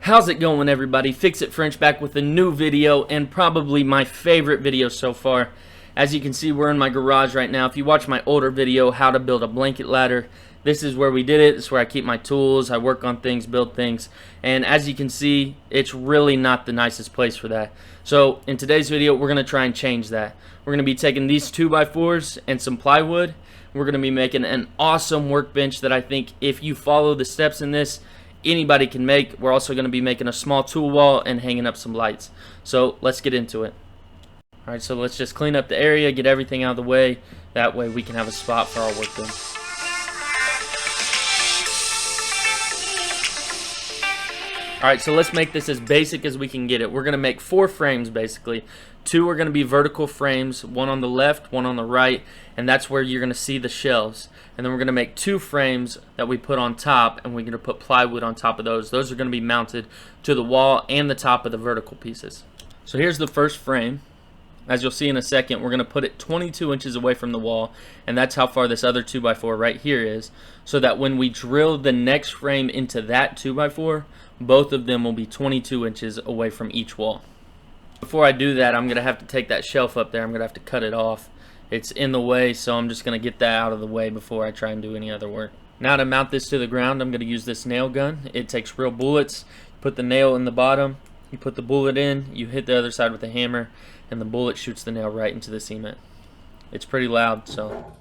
How's it going, everybody? Fix It French back with a new video, and probably my favorite video so far. As you can see, we're in my garage right now. If you watch my older video, how to build a blanket ladder, this is where we did it. This is where I keep my tools, I work on things, build things, and as you can see, it's really not the nicest place for that. So in today's video, we're going to try and change that. We're going to be taking these 2x4s and some plywood. We're going to be making an awesome workbench that I think if you follow the steps in this, anybody can make. We're also going to be making a small tool wall and hanging up some lights. So let's get into it. Alright, so let's just clean up the area, get everything out of the way. That way we can have a spot for our workbench. Alright, so let's make this as basic as we can get it. We're going to make 4 frames basically. 2 are going to be vertical frames, one on the left, one on the right, and that's where you're going to see the shelves. And then we're going to make 2 frames that we put on top, and we're going to put plywood on top of those. Those are going to be mounted to the wall and the top of the vertical pieces. So here's the first frame. As you'll see in a second, we're going to put it 22 inches away from the wall, and that's how far this other 2x4 right here is, so that when we drill the next frame into that 2x4, both of them will be 22 inches away from each wall. Before I do that, I'm going to have to take that shelf up there. I'm going to have to cut it off. It's in the way, so I'm just going to get that out of the way before I try and do any other work. Now to mount this to the ground, I'm going to use this nail gun. It takes real bullets. Put the nail in the bottom, you put the bullet in, you hit the other side with a hammer, and the bullet shoots the nail right into the cement. It's pretty loud, so.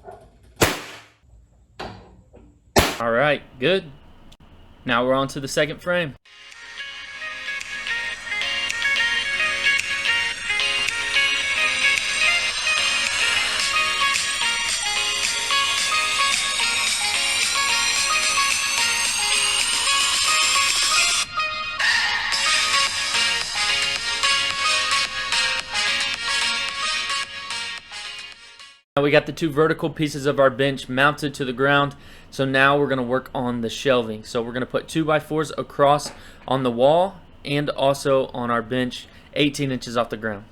Alright, good. Now we're on to the second frame. We got the 2 vertical pieces of our bench mounted to the ground, so now we're going to work on the shelving. So we're going to put 2x4s across on the wall and also on our bench 18 inches off the ground.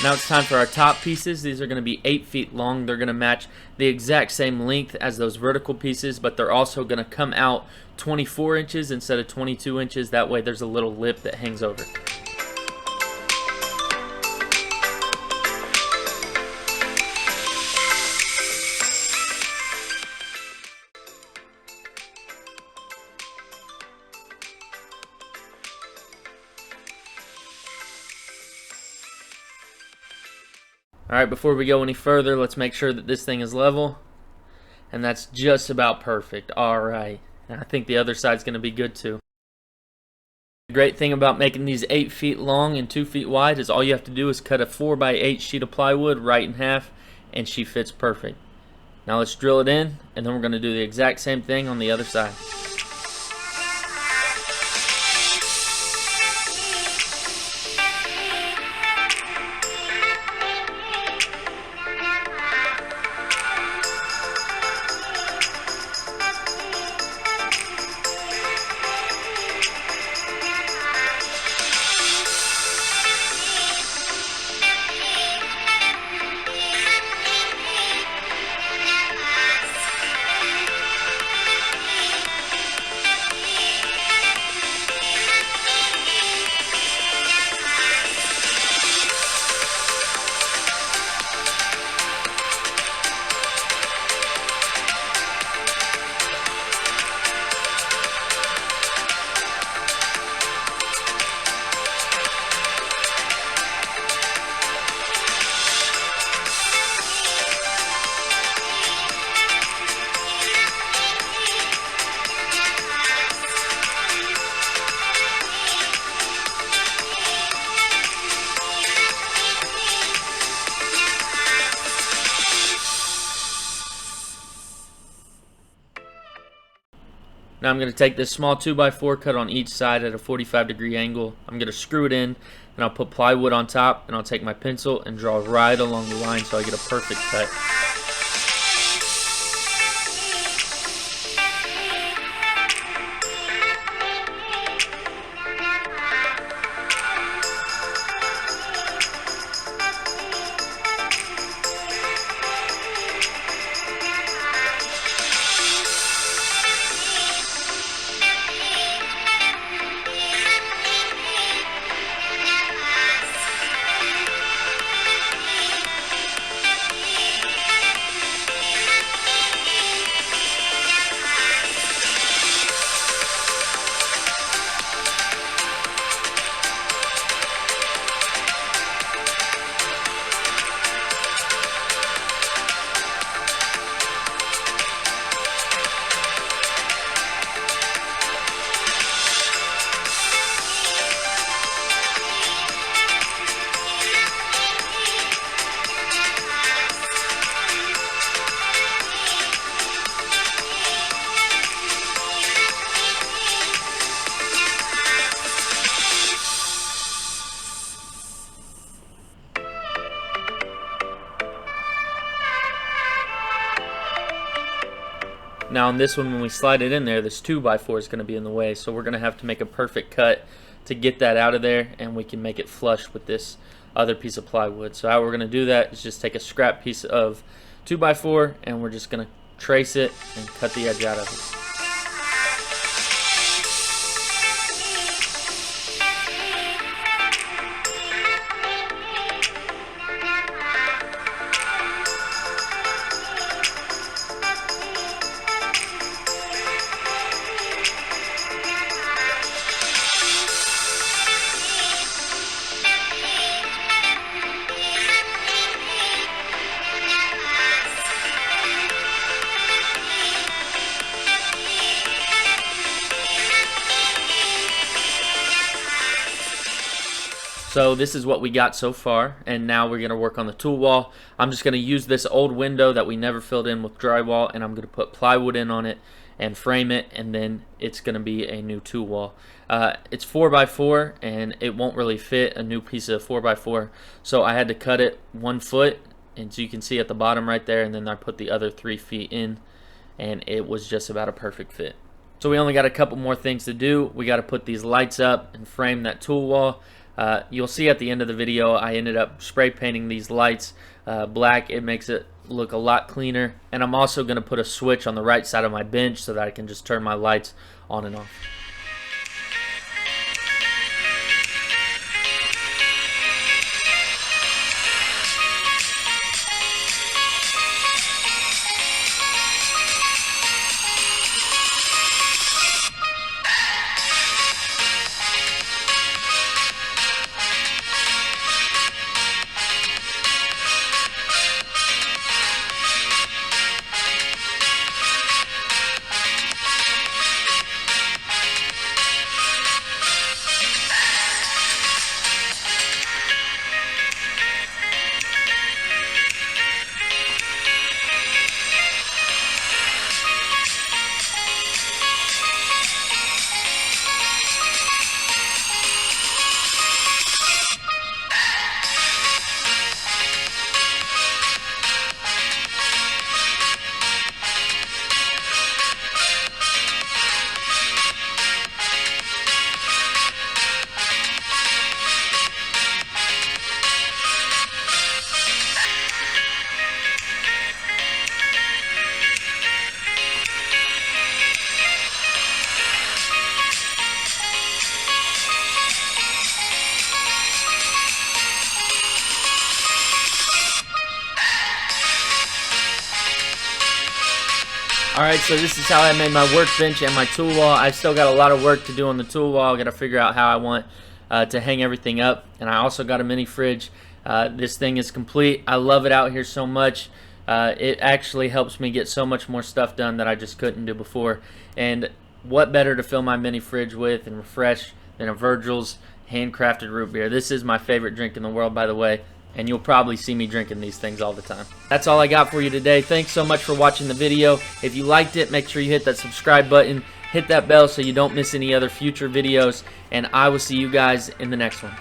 Now it's time for our top pieces. These are going to be 8 feet long. They're going to match the exact same length as those vertical pieces, but they're also going to come out 24 inches instead of 22 inches. That way there's a little lip that hangs over. Alright, before we go any further, let's make sure that this thing is level. And that's just about perfect. Alright. I think the other side's going to be good too. The great thing about making these 8 feet long and 2 feet wide is all you have to do is cut a 4x8 sheet of plywood right in half, and she fits perfect. Now let's drill it in, and then we're going to do the exact same thing on the other side. Now I'm going to take this small 2x4 cut on each side at a 45-degree angle. I'm going to screw it in, and I'll put plywood on top, and I'll take my pencil and draw right along the line so I get a perfect cut. Now on this one, when we slide it in there, this 2x4 is going to be in the way, so we're going to have to make a perfect cut to get that out of there, and we can make it flush with this other piece of plywood. So how we're going to do that is just take a scrap piece of 2x4 and we're just going to trace it and cut the edge out of it. So this is what we got so far, and now we're going to work on the tool wall. I'm just going to use this old window that we never filled in with drywall, and I'm going to put plywood in on it and frame it, and then it's going to be a new tool wall. It's 4x4, and it won't really fit a new piece of 4x4, so I had to cut it 1 foot, and so you can see at the bottom right there, and then I put the other 3 feet in, and it was just about a perfect fit. So we only got a couple more things to do. We got to put these lights up and frame that tool wall. You'll see at the end of the video I ended up spray painting these lights black. It makes it look a lot cleaner, and I'm also going to put a switch on the right side of my bench so that I can just turn my lights on and off. Alright, so this is how I made my workbench and my tool wall. I've still got a lot of work to do on the tool wall. I've got to figure out how I want to hang everything up. And I also got a mini fridge. This thing is complete. I love it out here so much. It actually helps me get so much more stuff done that I just couldn't do before. And what better to fill my mini fridge with and refresh than a Virgil's handcrafted root beer. This is my favorite drink in the world, by the way. And you'll probably see me drinking these things all the time. That's all I got for you today. Thanks so much for watching the video. If you liked it, make sure you hit that subscribe button, hit that bell so you don't miss any other future videos, and I will see you guys in the next one.